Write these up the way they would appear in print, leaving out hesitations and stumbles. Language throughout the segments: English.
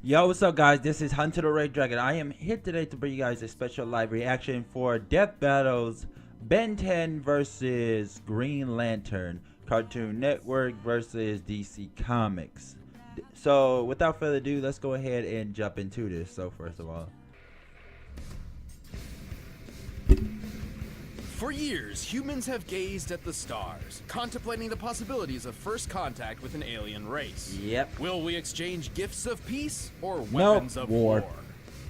Yo, what's up, guys? This is Hunter the Red Dragon. I am here today to bring you guys a special live reaction for Death Battles Ben 10 versus Green Lantern, Cartoon Network versus DC Comics. So, without further ado, let's go ahead and jump into this. So, first of all, for years, humans have gazed at the stars, contemplating the possibilities of first contact with an alien race. Yep. Will we exchange gifts of peace or weapons of war?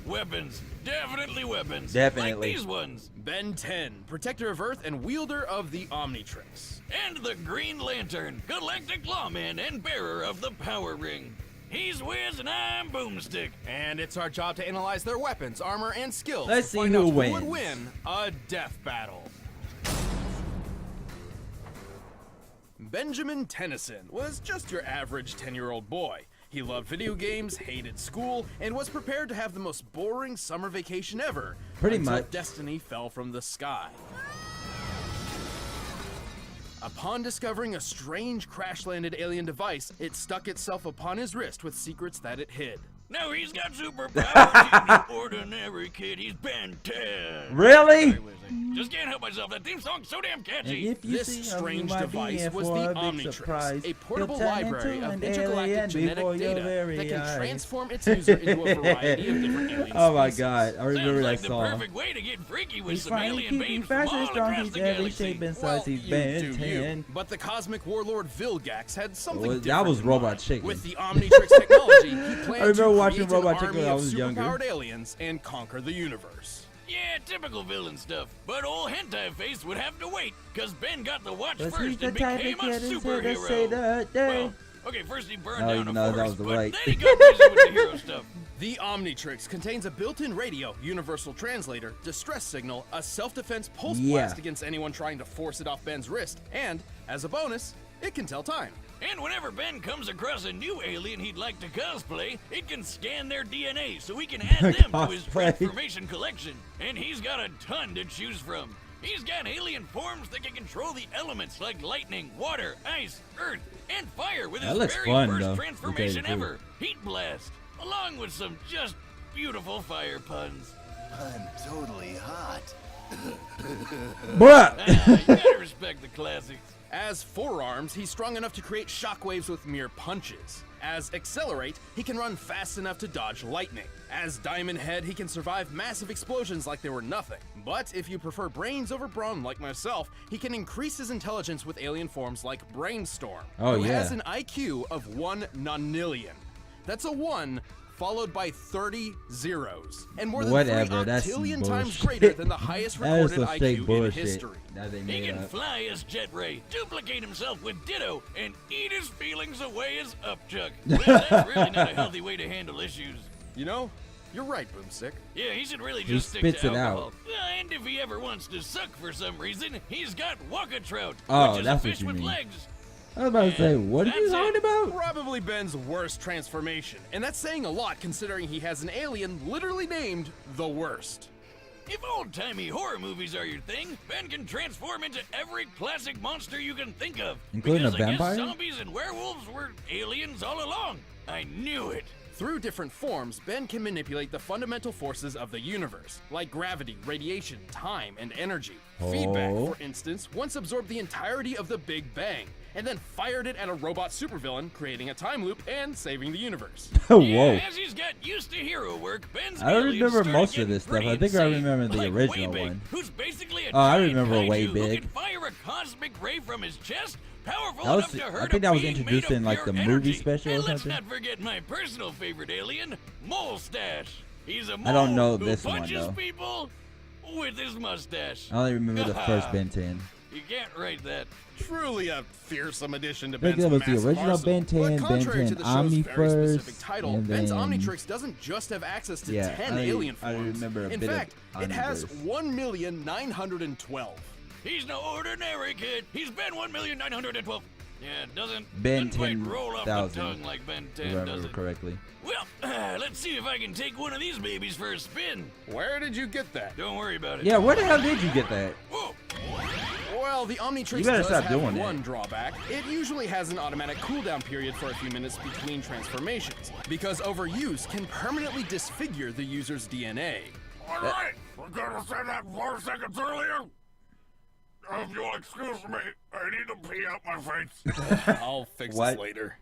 Weapons. Definitely weapons. Definitely. Like these ones. Ben 10, protector of Earth and wielder of the Omnitrix. And the Green Lantern, galactic lawman and bearer of the Power Ring. He's Wiz and I'm Boomstick. And it's our job to analyze their weapons, armor, and skills Let's to see find who out wins. who would win a death battle. Benjamin Tennyson was just your average 10-year-old boy. He loved video games, hated school, and was prepared to have the most boring summer vacation ever. Pretty until much. destiny fell from the sky. Upon discovering a strange crash-landed alien device, it stuck itself upon his wrist with secrets that it hid. Now he's got superpowers. He's no ordinary kid. He's Ben 10. really? Sorry, Wiz, I just can't help myself. That theme song's so damn And catchy. if you This see strange might be device in was for the a big Omnitrix, surprise. a portable You'll turn library into of an intergalactic alien genetic before your data very that can eyes. transform its user into a variety of different alien Oh my species. god, I remember Sounds that like the song. perfect way to get freaky with He's some fine, alien keep babes fast from and all strong. across He's the every galaxy. shape and Well, size. He's you Ben do 10. you. But the cosmic warlord Vilgax had something Well, different. that was in Robot mind. Chicken. With the Omnitrix technology, he planned I remember to watching create Robot an Chicken army when I of was younger. superpowered aliens and conquer the universe. Yeah, typical villain stuff. But old Hentai Face would have to wait, because Ben got the watch But he's first the and type became of a kid who said to say superhero. that day. Well, okay, first he burned Oh, down a no, that forest, was but right. then he got busy with the hero stuff. The Omnitrix contains a built-in radio, universal translator, distress signal, a self-defense pulse blast against anyone trying to force it off Ben's wrist, and, as a bonus, it can tell time. And whenever Ben comes across a new alien he'd like to cosplay, it can scan their DNA so he can add them to his Cosplay. transformation collection. And he's got a ton to choose from. He's got alien forms that can control the elements like lightning, water, ice, earth, and fire with That his looks very fun, first though, to transformation tell you the ever, Heat Blast, along with some just beautiful fire puns. I'm totally hot. Bruh! You gotta respect the classics. As Forearms, he's strong enough to create shockwaves with mere punches. As Accelerate, he can run fast enough to dodge lightning. As Diamond Head, he can survive massive explosions like they were nothing. But if you prefer brains over brawn like myself, he can increase his intelligence with alien forms like Brainstorm, Oh, who yeah. has an IQ of 1 nonillion. That's a 1 followed by 30 zeros, and more than Whatever, 3 that's octillion times bullshit. greater than the highest That is recorded some straight IQ in bullshit. history. That they He made can up. fly as Jet Ray, duplicate himself with Ditto, and eat his feelings away as Upchuck. Well, that's really not a healthy way to handle issues. You know, you're right, Boomstick. Yeah, he should really He just stick spits to it out. alcohol. And if he ever wants to suck for some reason, he's got Waka Trout, Oh, which is that's a what fish you with mean. legs. I was about to say, what are you That's talking it. about? Probably Ben's worst transformation, and that's saying a lot considering he has an alien literally named the Worst. If old-timey horror movies are your thing, Ben can transform into every classic monster you can think of. Including because a vampire? I guess zombies and werewolves were aliens all along. I knew it. Through different forms, Ben can manipulate the fundamental forces of the universe, like gravity, radiation, time, and energy. Feedback, Oh. for instance, once absorbed the entirety of the Big Bang, and then fired it at a robot supervillain, creating a time loop and saving the universe. Whoa. Yeah, as he's got used to hero work, Ben's I don't aliens remember started most of getting this stuff. pretty I think I insane. remember the Like original Way Big, one. who's basically a Oh, I giant remember kaiju Way who Big. can fire a cosmic ray from his chest, powerful That was- enough to hurt I think that was a being introduced made of in, like, pure the movie energy. special or And let's something. not forget my personal favorite alien, Molestache. He's a mole I don't know who this one, punches though. people with his mustache. I only remember the first Ben 10. You can't write that. Truly a fearsome addition to I think Ben's that was the massive original arsenal. Ben 10, But Ben contrary 10 to the show's Omni very specific first, title, and Ben's then- Omnitrix doesn't just have access to Yeah, 10 I alien I forms. remember a In bit of fact, it has Omniverse. 1,912,000. He's no ordinary kid. He's Ben 1,912. Yeah, doesn't Ben quite roll off the 10,000, tongue like Ben If 10, I does remember it? correctly. Well, let's see if I can take one of these babies for a spin. Where did you get that? Don't worry about it. Yeah, where the hell did you get that? Whoa. Well, While the Omnitrix You better does stop have doing that. one drawback, it usually has an automatic cooldown period for a few minutes between transformations, because overuse can permanently disfigure the user's DNA. All right, we're gonna say that 4 seconds earlier. If you'll excuse me, I need to pee out my face. I'll fix What? this later.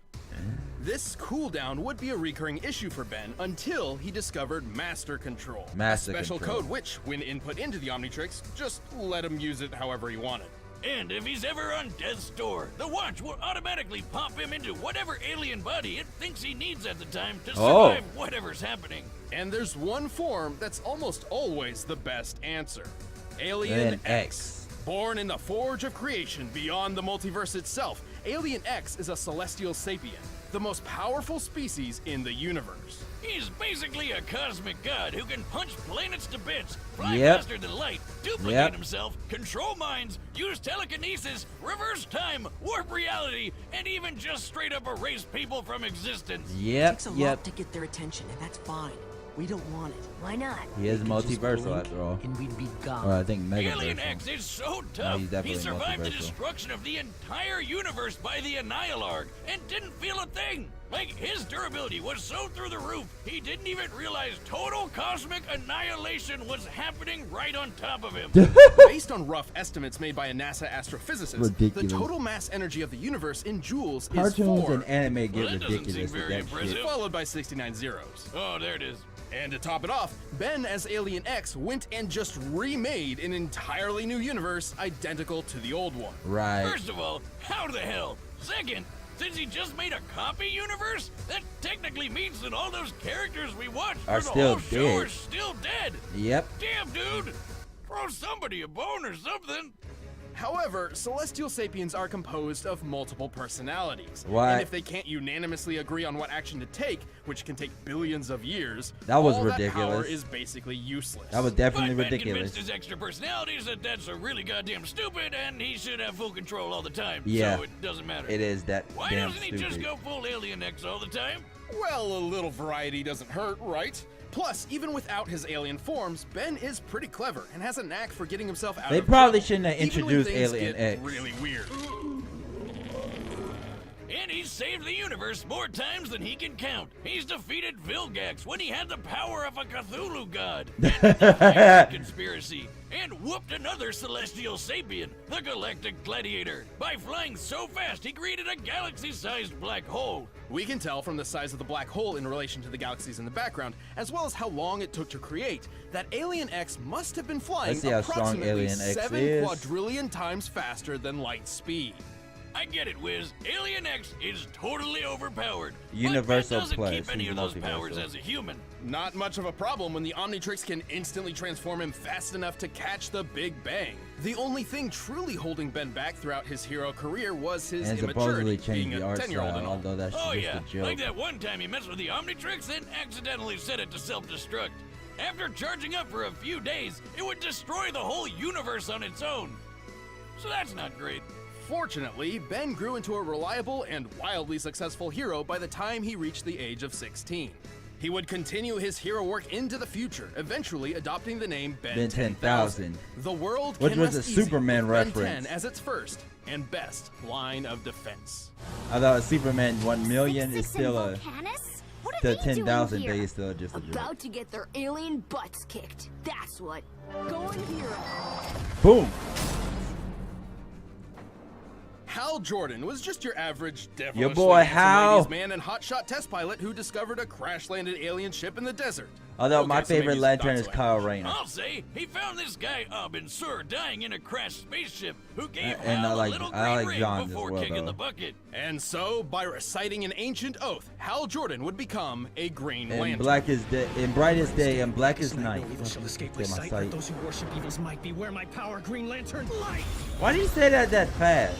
This cooldown would be a recurring issue for Ben until he discovered Master Control, Master a special Control. code which, when input into the Omnitrix, just let him use it however he wanted. And if he's ever on death's door, the watch will automatically pop him into whatever alien body it thinks he needs at the time to Oh. survive whatever's happening. And there's one form that's almost always the best answer. Alien Alien X. Born in the forge of creation beyond the multiverse itself, Alien X is a celestial sapien, the most powerful species in the universe. He's basically a cosmic god who can punch planets to bits, fly Yep. faster than light, duplicate Yep. himself, control minds, use telekinesis, reverse time, warp reality, and even just straight up erase people from existence. Yep, Takes a yep. lot to get their attention, and that's fine. We don't want it. Why not? He is We could just multiversal blink after all. and we'd be gone. Or I think Alien Megaversal. X is so No, tough. he's definitely He survived the multiversal. destruction of the entire universe by the Annihilarg and didn't feel a thing. Like, his durability was so through the roof, he didn't even realize total cosmic annihilation was happening right on top of him. Based on rough estimates made by a NASA astrophysicist, Ridiculous. the total mass energy of the universe in joules Cartoons is 4, and anime get Well, that doesn't ridiculous seem with very that impressive. shit. followed by 69 zeros. Oh, there it is. And to top it off, Ben as Alien X went and just remade an entirely new universe identical to the old one. Right. First of all, how the hell? Second, since he just made a copy universe, that technically means that all those characters we watched Are for the still whole show dead. are still dead. Yep. Damn, dude! Throw somebody a bone or something. However, Celestial Sapiens are composed of multiple personalities. What? And if they can't unanimously agree on what action to take, which can take billions of years, That was all ridiculous. that power is basically useless. That was definitely But Ben ridiculous. convinced his extra personalities that that's a really goddamn stupid and he should have full control all the time. Yeah. So it doesn't matter. It is that Why damn doesn't he stupid. just go full Alien X all the time? Well, a little variety doesn't hurt, right? Plus, even without his alien forms, Ben is pretty clever and has a knack for getting himself out They of probably trouble, shouldn't have even when introduced things Alien get X. really weird. And he's saved the universe more times than he can count. He's defeated Vilgax when he had the power of a Cthulhu god, and the Pirate Conspiracy, and whooped another celestial sapien, the Galactic Gladiator, by flying so fast he created a galaxy-sized black hole. We can tell from the size of the black hole in relation to the galaxies in the background, as well as how long it took to create, that Alien X must have been flying Let's see how strong approximately Alien X 7 is. quadrillion times faster than light speed. I get it, Wiz. Alien X is totally overpowered. Universal but Ben doesn't plus, keep any he's of those powers multiversal. as a human. Not much of a problem when the Omnitrix can instantly transform him fast enough to catch the Big Bang. The only thing truly holding Ben back throughout his hero career was his And supposedly immaturity, changed being the a art 10-year-old style, and all. although that's Oh just yeah, a joke. like that one time he messed with the Omnitrix and accidentally set it to self-destruct. After charging up for a few days, it would destroy the whole universe on its own. So that's not great. Fortunately, Ben grew into a reliable and wildly successful hero by the time he reached the age of 16. He would continue his hero work into the future, eventually adopting the name Ben 10,000. The world Which can was rest a easy Superman with Ben reference. 10 as its first and best line of defense. I thought Superman 1 million is still a. What are The they doing 10,000 here? day is still just a joke. About to get their alien butts kicked. That's what. Going hero. Boom! Hal Jordan was just your average devilish Your boy handsome Hal. ladies man and hotshot test pilot who discovered a crash-landed alien ship in the desert. Although Okay, my so maybe favorite he's lantern not is so Kyle average. Rayner. I'll say he found this guy Abin Sur dying in a crashed spaceship who gave And Hal I like- a little I green like ring Johns as before well, kicking though. the bucket. And so, by reciting an ancient oath, Hal Jordan would become a Green And Lantern. black is day, and brightest day, and blackest night. Evil shall escape my Get my sight, sight. but those who worship evils might beware my power, Green Lantern light! Why do you say that fast?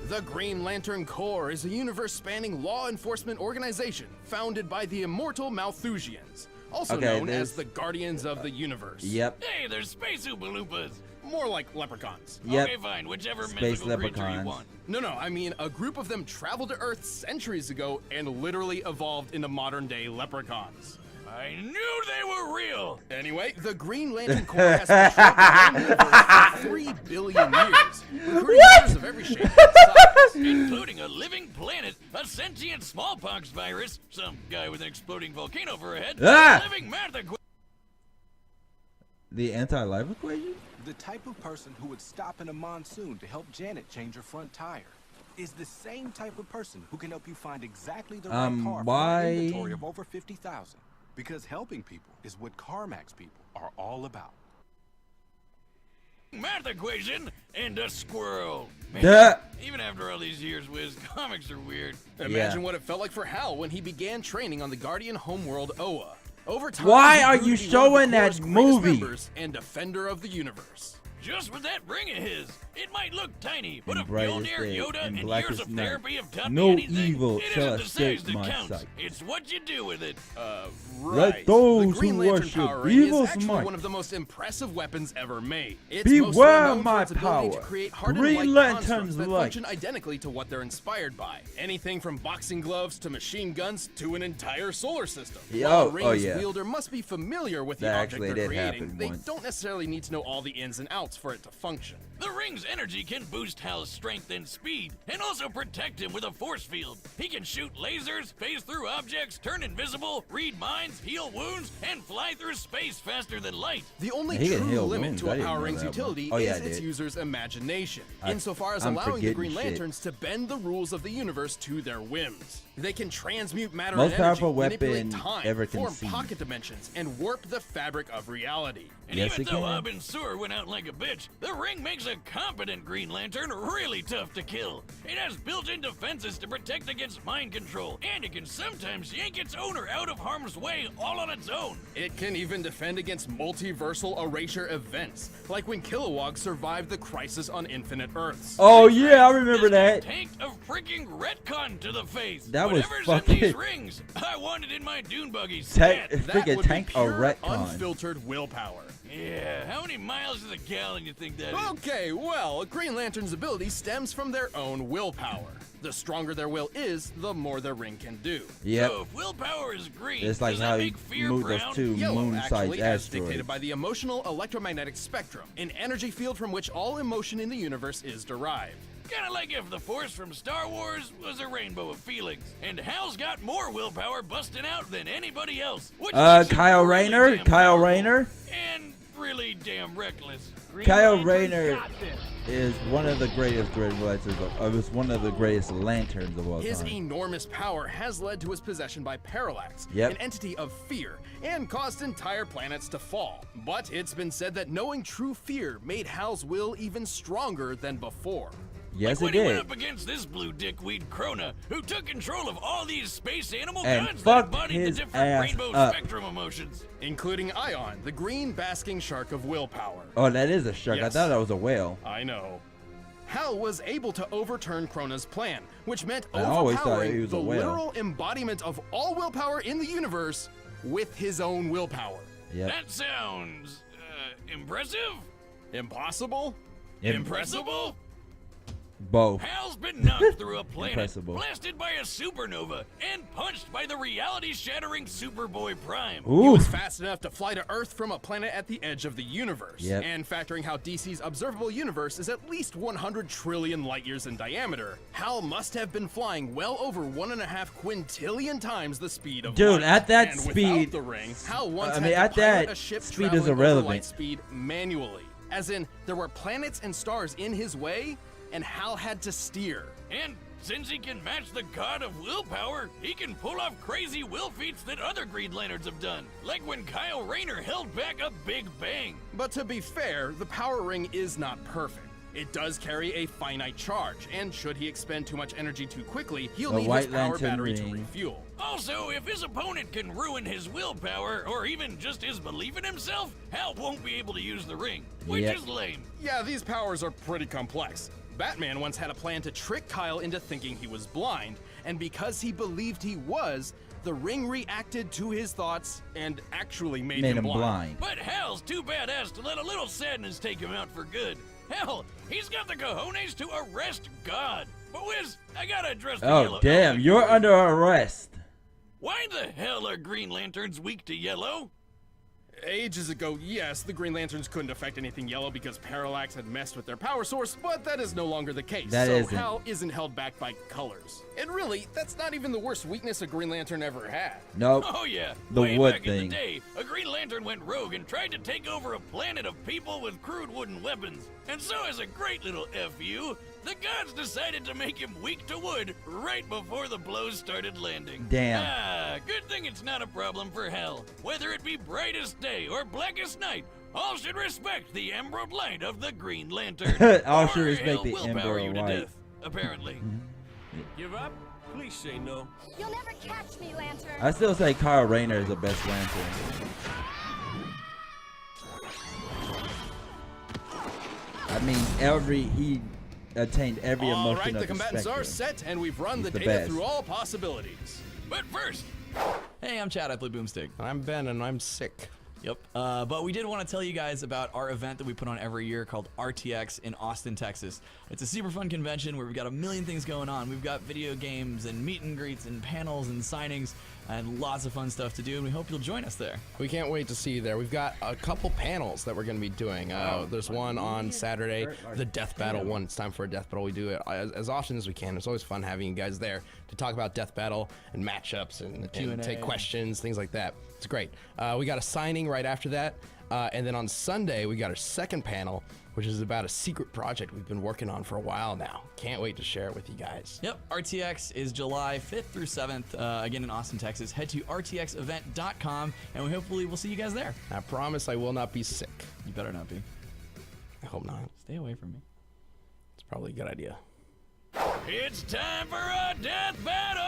The Green Lantern Corps is a universe-spanning law enforcement organization founded by the immortal Malthusians, also Okay, known there's- as the Guardians of the Universe. Yep. Hey, there's space Oompa Loompas. More like leprechauns. Yep. Okay, fine, whichever Space mythical creature you leprechauns. want. No, I mean a group of them traveled to Earth centuries ago and literally evolved into modern-day leprechauns. I knew they were real. Anyway, the Green Lantern Corps has controlled the universe for 3 billion years, recruiting members of every shape and size. Including a living planet, a sentient smallpox virus, some guy with an exploding volcano for a head, Ah! a living math equation. The anti-life equation? The type of person who would stop in a monsoon to help Janet change her front tire is the same type of person who can help you find exactly the right car why- for an inventory of over 50,000. Because helping people is what CarMax people are all about. Math equation and a squirrel. Man, Duh. even after all these years, Wiz, comics are weird. Imagine what it felt like for Hal when he began training on the Guardian homeworld Oa. Over time, Why he are grew you to be one of the showing that Corps' greatest movie? members and defender of the universe. Just with that ring of his, it might look tiny, but In if brightest Mjolnir, day, Yoda, in and blackest years of night, therapy have taught no me anything, evil it shall isn't the size escape that my counts. sight. It's what you do with it. Right. those the Green who Lantern worship power ring evil is actually smite one of the most impressive weapons ever made. It's Beware most well known my for its ability power. to create hardened Green light Lantern's constructs that light. function identically to what they're inspired by. Anything from boxing gloves to machine guns to an entire solar system. Yeah, While oh, the ring's oh, yeah. wielder must be familiar with the That object actually they're did creating, happen they once. don't necessarily need to know all the ins and outs for it to function. The ring's energy can boost Hal's strength and speed, and also protect him with a force field. He can shoot lasers, phase through objects, turn invisible, read minds, heal wounds, and fly through space faster than light. The only He can true heal limit wounds. to I a didn't Power know Ring's that one. utility Oh, yeah, is I its did. user's imagination, insofar as I'm allowing the forgetting Green shit. Lanterns to bend the rules of the universe to their whims. They can transmute matter Most and energy, powerful manipulate weapon time, ever form conceived. pocket dimensions, and warp the fabric of reality. And Yes, even it though can. Abin Sur went out like a bitch, the ring makes a competent Green Lantern really tough to kill. It has built-in defenses to protect against mind control, and it can sometimes yank its owner out of harm's way all on its own. It can even defend against multiversal erasure events, like when Kilowog survived the Crisis on Infinite Earths. Oh yeah, I remember This that. guy tanked a freaking retcon to the face. That was Whatever's fucking- in these rings, I want it in my dune buggy. Tank- Stat. That freaking would be tank a pure, retcon. unfiltered willpower. Yeah, how many miles to the gallon you think that is? Okay, well, Green Lantern's ability stems from their own willpower. The stronger their will is, the more their ring can do. Yep. So if willpower is green, It's like does that how you make fear moved brown? us to Yellow, moon-sized actually, as asteroids. dictated by the emotional electromagnetic spectrum, an energy field from which all emotion in the universe is derived. Kinda like if the Force from Star Wars was a rainbow of feelings, and Hal's got more willpower busting out than anybody else. Which makes him Kyle really Rayner? damn Kyle powerful Rayner? And really damn reckless. Kyle Rayner is one of the greatest Green Lanterns. Is one of the greatest lanterns of all His time. enormous power has led to his possession by Parallax, Yep. an entity of fear, and caused entire planets to fall. But it's been said that knowing true fear made Hal's will even stronger than before. Yes, Like it when he went did. up against this blue dickweed Krona, who took control of all these space animal And gods that fucked embodied the his different ass rainbow up. spectrum emotions. Including Ion, the green basking shark of willpower. Oh, that is a shark. I Yes. thought that was a whale. I know. Hal was able to overturn Krona's plan, which meant I always thought he overpowering was a the whale. literal embodiment of all willpower in the universe with his own willpower. Yep. That sounds impressive? Impossible? Impressible? Both. Hal's been knocked through a planet, Impressible. blasted by a supernova, and punched by the reality-shattering Superboy Prime. He Ooh. was fast enough to fly to Earth from a planet at the edge of the universe. Yep. And factoring how DC's observable universe is at least 100 trillion light years in diameter, Hal must have been flying well over 1.5 quintillion times the speed of Dude, light. at that And speed- without the ring, Hal once I had mean, to at pilot that a ship speed is traveling over irrelevant. light speed manually. As in, there were planets and stars in his way, and Hal had to steer. And since he can match the god of willpower, he can pull off crazy will feats that other Green Lanterns have done. Like when Kyle Rayner held back a Big Bang. But to be fair, the power ring is not perfect. It does carry a finite charge, and should he expend too much energy too quickly, he'll The need his White power Lantern battery to ring. refuel. Also, if his opponent can ruin his willpower, or even just his belief in himself, Hal won't be able to use the ring, which Yep. is lame. Yeah, these powers are pretty complex. Batman once had a plan to trick Kyle into thinking he was blind, and because he believed he was, the ring reacted to his thoughts and actually made Made him him blind. But Hal's too badass to let a little sadness take him out for good. Hell, he's got the cojones to arrest God. But Wiz, I gotta address the Oh, yellow damn. elephant You're first. under arrest. Why the hell are Green Lanterns weak to yellow? Ages ago, yes, the Green Lanterns couldn't affect anything yellow because Parallax had messed with their power source, but that is no longer the case. That so isn't. Hal isn't held back by colors. And really, that's not even the worst weakness a Green Lantern ever had. Nope. Oh yeah, The way wood back thing. in the day, a Green Lantern went rogue and tried to take over a planet of people with crude wooden weapons. And so as a great little FU, the gods decided to make him weak to wood right before the blows started landing. Damn. Ah, good thing it's not a problem for Hell. Whether it be brightest day or blackest night, all should respect the emerald light of the Green Lantern. All Or should respect Hell the will power emerald you to light. death, apparently. Give up? Please say no. You'll never catch me, Lantern. I still say Kyle Rayner is the best Lantern. I mean, he attained every All emotion right, of the combatants are spectrum. set, and we've run He's the the data best. through all possibilities. But first, Hey, I'm Chad, I play Boomstick. I'm Ben, and I'm sick. Yep. But we did want to tell you guys about our event that we put on every year called RTX in Austin, Texas. It's a super fun convention where we've got a million things going on. We've got video games and meet and greets and panels and signings and lots of fun stuff to do, and we hope you'll join us there. We can't wait to see you there. We've got a couple panels that we're going to be doing. There's one on Saturday, the Death Battle one. It's time for a Death Battle. We do it as often as we can. It's always fun having you guys there to talk about Death Battle and matchups and take questions, things like that. It's great. We got a signing right after that. And then on Sunday, we got our second panel, which is about a secret project we've been working on for a while now. Can't wait to share it with you guys. Yep, RTX is July 5th through 7th, again in Austin, Texas. Head to rtxevent.com, and we hopefully will see you guys there. I promise I will not be sick. You better not be. I hope not. Stay away from me. It's probably a good idea. it's time for a death battle!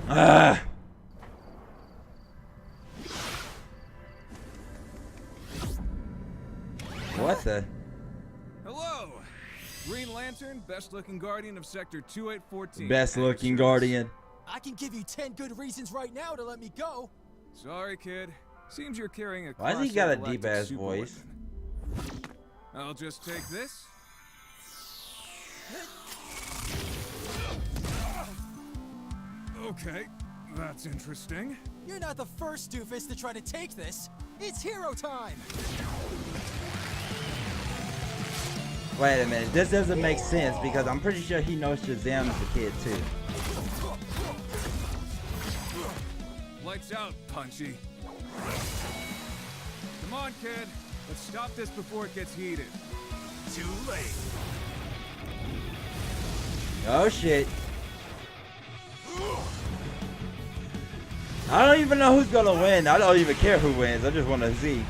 Ah! What the? Hello! Green Lantern, best looking guardian of Sector 2814. Best looking guardian. I can give you 10 good reasons right now to let me go. Sorry, kid. Seems you're carrying a Why does he got a cross-galactic deep-ass super voice? weapon. I'll just take this. Okay, that's interesting. You're not the first doofus to try to take this. It's hero time. Wait a minute, this doesn't make sense because I'm pretty sure he knows Shazam's the kid too. Lights out, Punchy. Come on, kid. Let's stop this before it gets heated. Too late. Oh shit. I don't even know who's gonna win. I don't even care who wins. I just want to see.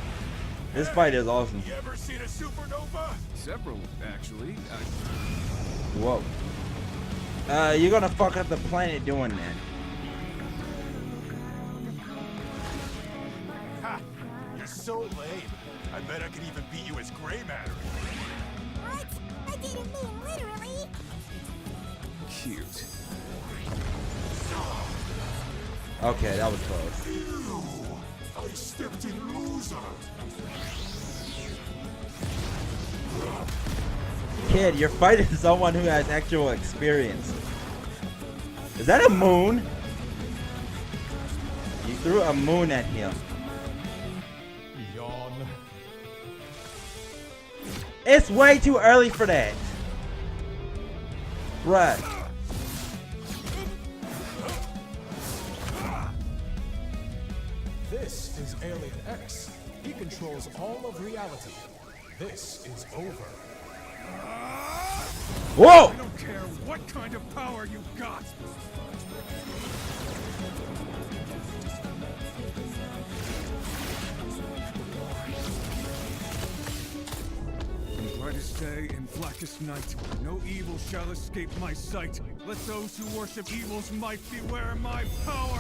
This fight is awesome. You ever seen a supernova? Several, actually. Whoa. You're gonna fuck up the planet doing that. Ha! You're so lame. I bet I could even beat you as gray matter. What? I didn't mean literally. Cute. Okay, that was close. Ew! I stepped in loser. Kid, you're fighting someone who has actual experience. Is that a moon? You threw a moon at him. Yawn. It's way too early for that. Right. This is Alien X. He controls all of reality. This is over. Whoa! I don't care what kind of power you got. In brightest day and blackest night, no evil shall escape my sight. Let those who worship evil's might beware my power.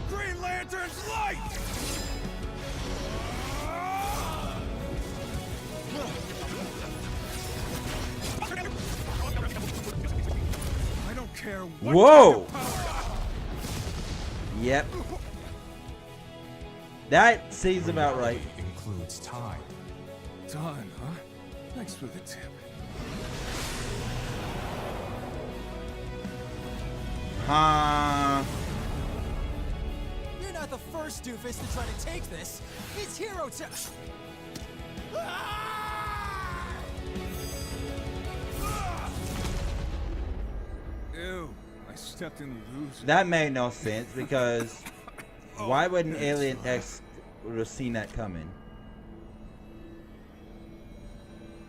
Green Lantern's light! I don't care what Whoa! kind of power. Yep. That seems about right. Includes time. Time, huh? Thanks for the tip. You're not the first doofus to try to take this. It's Hero Time. Ew, I stepped in loose. That made no sense because why wouldn't Alien X would have seen that coming?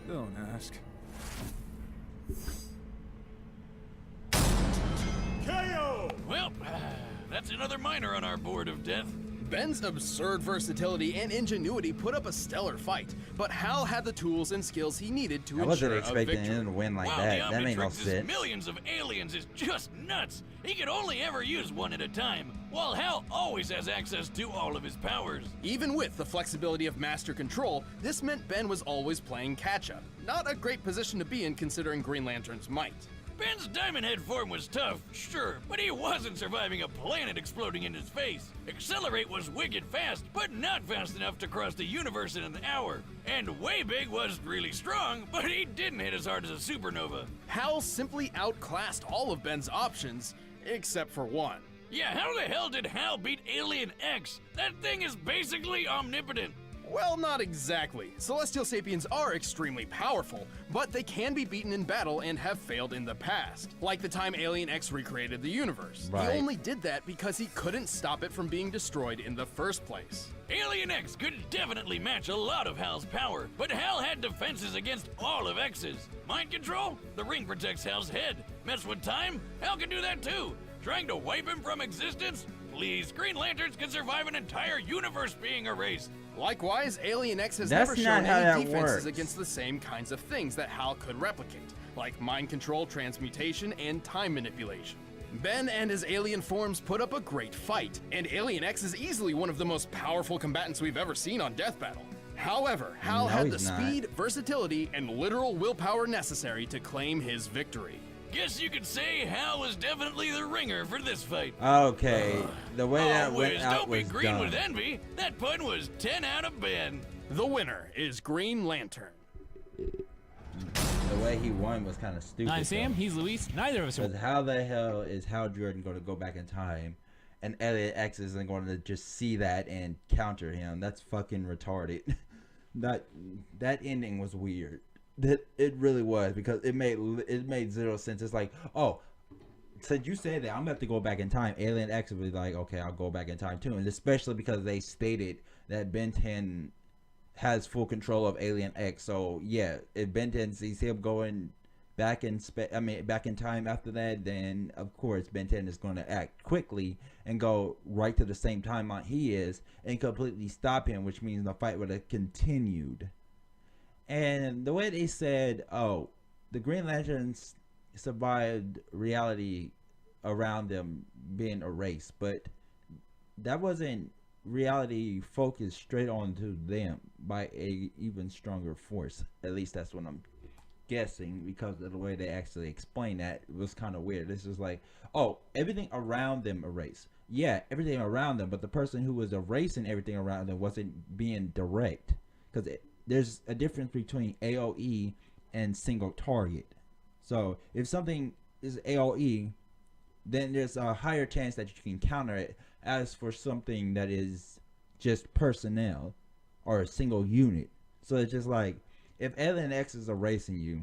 Don't ask. KO! Well, that's another minor on our board of death. Ben's absurd versatility and ingenuity put up a stellar fight, but Hal had the tools and skills he needed to I wasn't ensure a expecting victory. him to win like Wow, that. the That made no Omnitrix's sense. millions of aliens is just nuts. He could only ever use one at a time, while Hal always has access to all of his powers. Even with the flexibility of Master Control, this meant Ben was always playing catch-up. Not a great position to be in considering Green Lantern's might. Ben's Diamond Head form was tough, sure, but he wasn't surviving a planet exploding in his face. Accelerate was wicked fast, but not fast enough to cross the universe in an hour. And Way Big was really strong, but he didn't hit as hard as a supernova. Hal simply outclassed all of Ben's options, except for one. Yeah, how the hell did Hal beat Alien X? That thing is basically omnipotent. Well, not exactly. Celestial Sapiens are extremely powerful, but they can be beaten in battle and have failed in the past. Like the time Alien X recreated the universe. Right. He only did that because he couldn't stop it from being destroyed in the first place. Alien X could definitely match a lot of Hal's power, but Hal had defenses against all of X's. Mind control? The ring protects Hal's head. Mess with time? Hal can do that too. Trying to wipe him from existence? Please, Green Lanterns can survive an entire universe being erased. Likewise, Alien X has That's never not shown how any that defenses works. against the same kinds of things that Hal could replicate, like mind control, transmutation, and time manipulation. Ben and his alien forms put up a great fight, and Alien X is easily one of the most powerful combatants we've ever seen on Death Battle. However, Hal No, had the he's not. speed, versatility, and literal willpower necessary to claim his victory. Guess you could say Hal was definitely the ringer for this fight. Okay, the way that went Whiz, out don't be was green dumb. with envy. That pun was 10 out of Ben. The winner is Green Lantern. The way he won was kind of stupid. I'm Sam, he's Luis. Neither of us are. Because how the hell is Hal Jordan going to go back in time, and Elliot X isn't going to just see that and counter him? That's fucking retarded. that ending was weird. That it really was, because it made zero sense. It's like, oh, since you said that, I'm gonna have to go back in time. Alien X would be like, okay, I'll go back in time too, and especially because they stated that Ben 10 has full control of Alien X. So yeah, if Ben 10 sees him going back in back in time after that, then of course Ben 10 is going to act quickly and go right to the same timeline he is and completely stop him, which means the fight would have continued. And the way they said, oh, the Green Lanterns survived reality around them being erased, but that wasn't reality focused straight onto them by a even stronger force. At least that's what I'm guessing, because of the way they actually explained that. It was kind of weird. This is like, oh, everything around them erased. Yeah, everything around them, but the person who was erasing everything around them wasn't being direct, because there's a difference between AoE and single target. So if something is AoE, then there's a higher chance that you can counter it, as for something that is just personnel or a single unit. So it's just like, if Alien X is erasing you,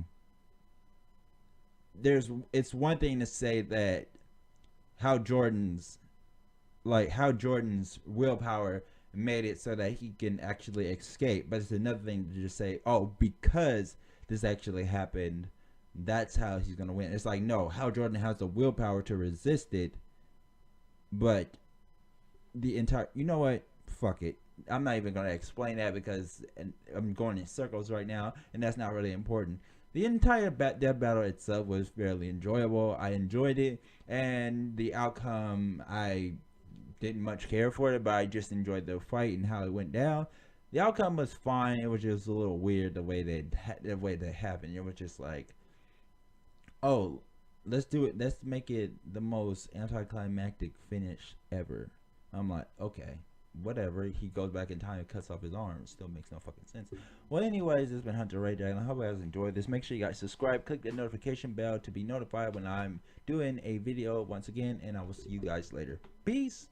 it's one thing to say that how Jordan's willpower made it so that he can actually escape, but it's another thing to just say, oh, because this actually happened, that's how he's gonna win. It's like, no, Hal Jordan has the willpower to resist it, but the entire, you know what, fuck it, I'm not even gonna explain that, because I'm going in circles right now, and that's not really important. The entire death battle itself was fairly enjoyable. I enjoyed it, and the outcome, I didn't much care for it, but I just enjoyed the fight and how it went down. The outcome was fine. It was just a little weird the way that happened. It was just like, oh, let's do it. Let's make it the most anticlimactic finish ever. I'm like, okay, whatever, he goes back in time and cuts off his arm. It still makes no fucking sense. Well, anyways, this has been Hunter Ray Dragon. I hope you guys enjoyed this. Make sure you guys subscribe, click the notification bell to be notified when I'm doing a video once again, and I will see you guys later. Peace.